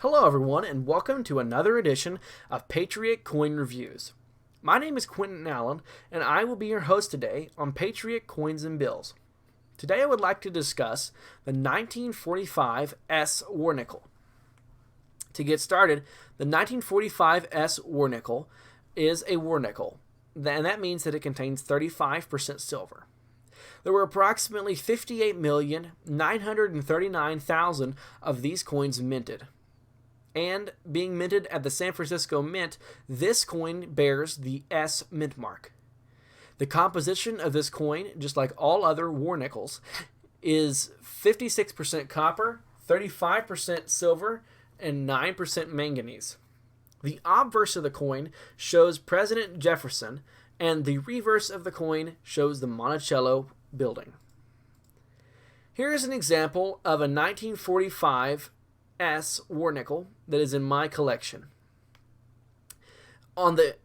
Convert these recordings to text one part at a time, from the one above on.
Hello everyone, and welcome to another edition of Patriot Coin Reviews. My name is Quentin Allen, and I will be your host today on Patriot Coins and Bills. Today I would like to discuss the 1945 S War Nickel. To get started, the 1945 S War Nickel is a war nickel, and that means that it contains 35% silver. There were approximately 58,939,000 of these coins minted. And being minted at the San Francisco Mint, this coin bears the S mint mark. The composition of this coin, just like all other war nickels, is 56% copper, 35% silver, and 9% manganese. The obverse of the coin shows President Jefferson, and the reverse of the coin shows the Monticello building. Here is an example of a 1945 S war nickel that is in my collection.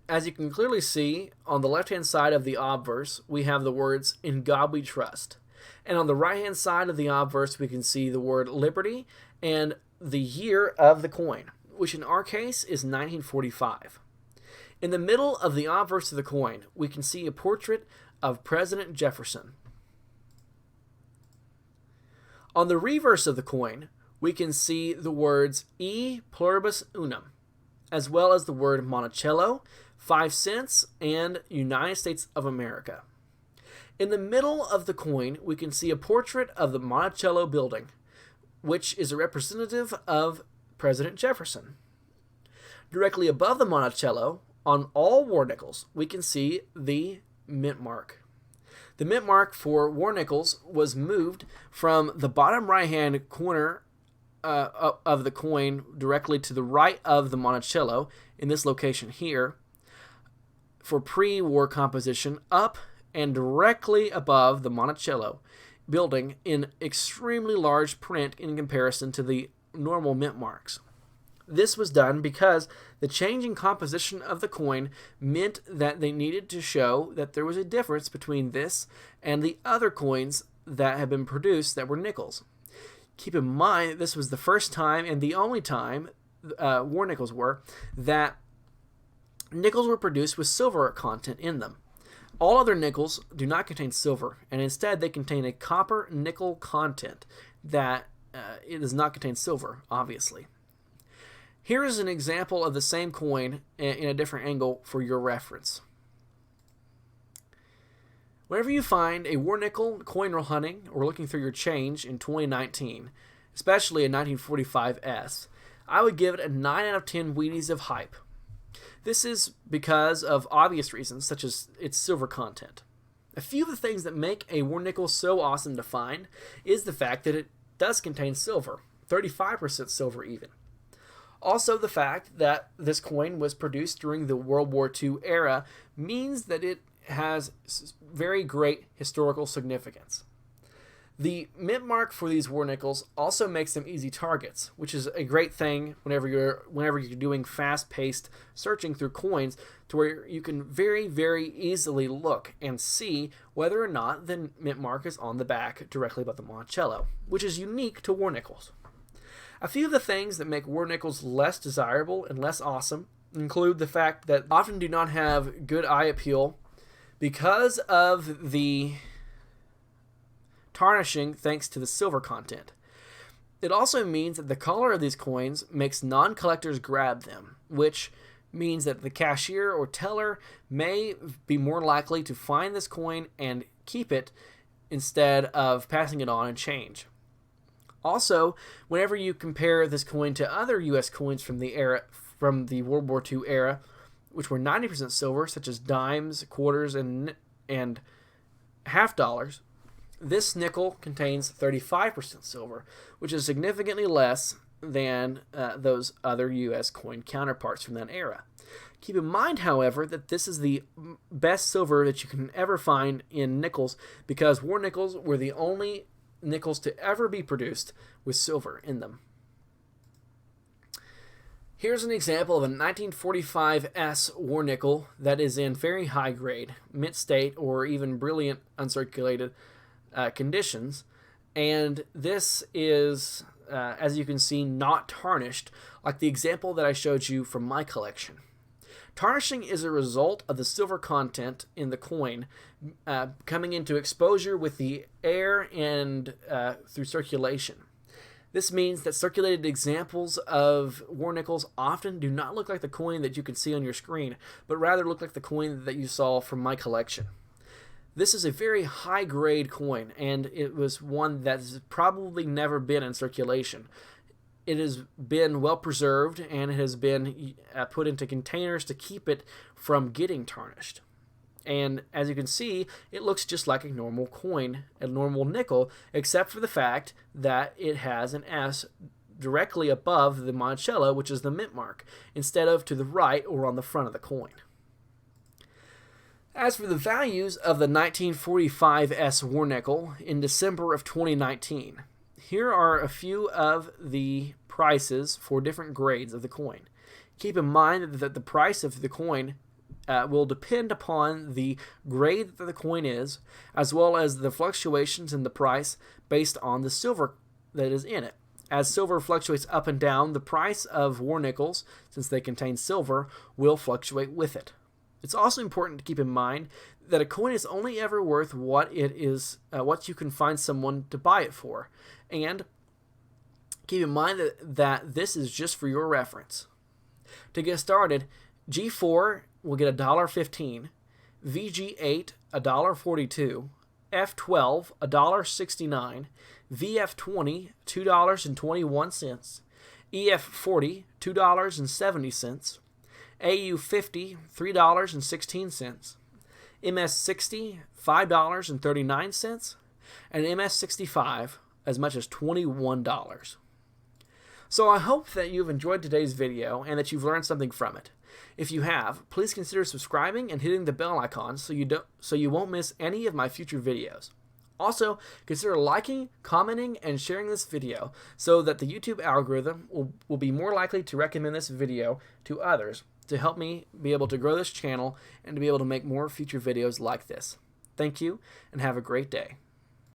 As you can clearly see, on the left-hand side of the obverse, we have the words "In God We Trust." And on the right-hand side of the obverse, we can see the word "Liberty" and the year of the coin, which in our case is 1945. In the middle of the obverse of the coin, we can see a portrait of President Jefferson. On the reverse of the coin, we can see the words E Pluribus Unum, as well as the word Monticello, 5 cents, and United States of America. In the middle of the coin, we can see a portrait of the Monticello building, which is a representative of President Jefferson. Directly above the Monticello, on all war nickels, we can see the mint mark. The mint mark for war nickels was moved from the bottom right-hand corner of the coin directly to the right of the Monticello, in this location here, for pre-war composition, up and directly above the Monticello building in extremely large print in comparison to the normal mint marks. This was done because the change in composition of the coin meant that they needed to show that there was a difference between this and the other coins that had been produced that were nickels. Keep in mind that this was the first time and the only time war nickels were that nickels were produced with silver content in them. All other nickels do not contain silver, and instead they contain a copper nickel content that it does not contain silver, obviously. Here is an example of the same coin in a different angle for your reference. Whenever you find a war nickel coin roll hunting or looking through your change in 2019, especially a 1945 S, I would give it a 9 out of 10 Wheaties of hype. This is because of obvious reasons, such as its silver content. A few of the things that make a war nickel so awesome to find is the fact that it does contain silver, 35% silver even. Also, the fact that this coin was produced during the World War II era means that it has very great historical significance. The mint mark for these war nickels also makes them easy targets, which is a great thing whenever you're doing fast-paced searching through coins, to where you can very, very easily look and see whether or not the mint mark is on the back directly above the Monticello, which is unique to war nickels. A few of the things that make war nickels less desirable and less awesome include the fact that often do not have good eye appeal because of the tarnishing thanks to the silver content. It also means that the color of these coins makes non-collectors grab them, which means that the cashier or teller may be more likely to find this coin and keep it instead of passing it on and change. Also, whenever you compare this coin to other U.S. coins from the World War II era, which were 90% silver, such as dimes, quarters, and half dollars, this nickel contains 35% silver, which is significantly less than those other U.S. coin counterparts from that era. Keep in mind, however, that this is the best silver that you can ever find in nickels, because war nickels were the only nickels to ever be produced with silver in them. Here's an example of a 1945 S war nickel that is in very high grade, mint state, or even brilliant uncirculated conditions, and this is as you can see, not tarnished, like the example that I showed you from my collection. Tarnishing is a result of the silver content in the coin coming into exposure with the air and through circulation. This means that circulated examples of war nickels often do not look like the coin that you can see on your screen, but rather look like the coin that you saw from my collection. This is a very high-grade coin, and it was one that has probably never been in circulation. It has been well preserved, and it has been put into containers to keep it from getting tarnished. And as you can see, it looks just like a normal coin, a normal nickel, except for the fact that it has an S directly above the Monticello, which is the mint mark, instead of to the right or on the front of the coin. As for the values of the 1945 S War Nickel in December of 2019, here are a few of the prices for different grades of the coin. Keep in mind that the price of the coin will depend upon the grade that the coin is, as well as the fluctuations in the price based on the silver that is in it. As silver fluctuates up and down, the price of war nickels, since they contain silver, will fluctuate with it. It's also important to keep in mind that a coin is only ever worth what it is, what you can find someone to buy it for, and keep in mind that this is just for your reference. To get started, G4 will get $1.15, VG8 $1.42, F12 $1.69, VF20 $2.21, EF40 $2.70, AU50 $3.16, MS60 $5.39, and MS65 as much as $21. So I hope that you've enjoyed today's video and that you've learned something from it. If you have, please consider subscribing and hitting the bell icon so you won't miss any of my future videos. Also, consider liking, commenting, and sharing this video so that the YouTube algorithm will be more likely to recommend this video to others to help me be able to grow this channel and to be able to make more future videos like this. Thank you, and have a great day.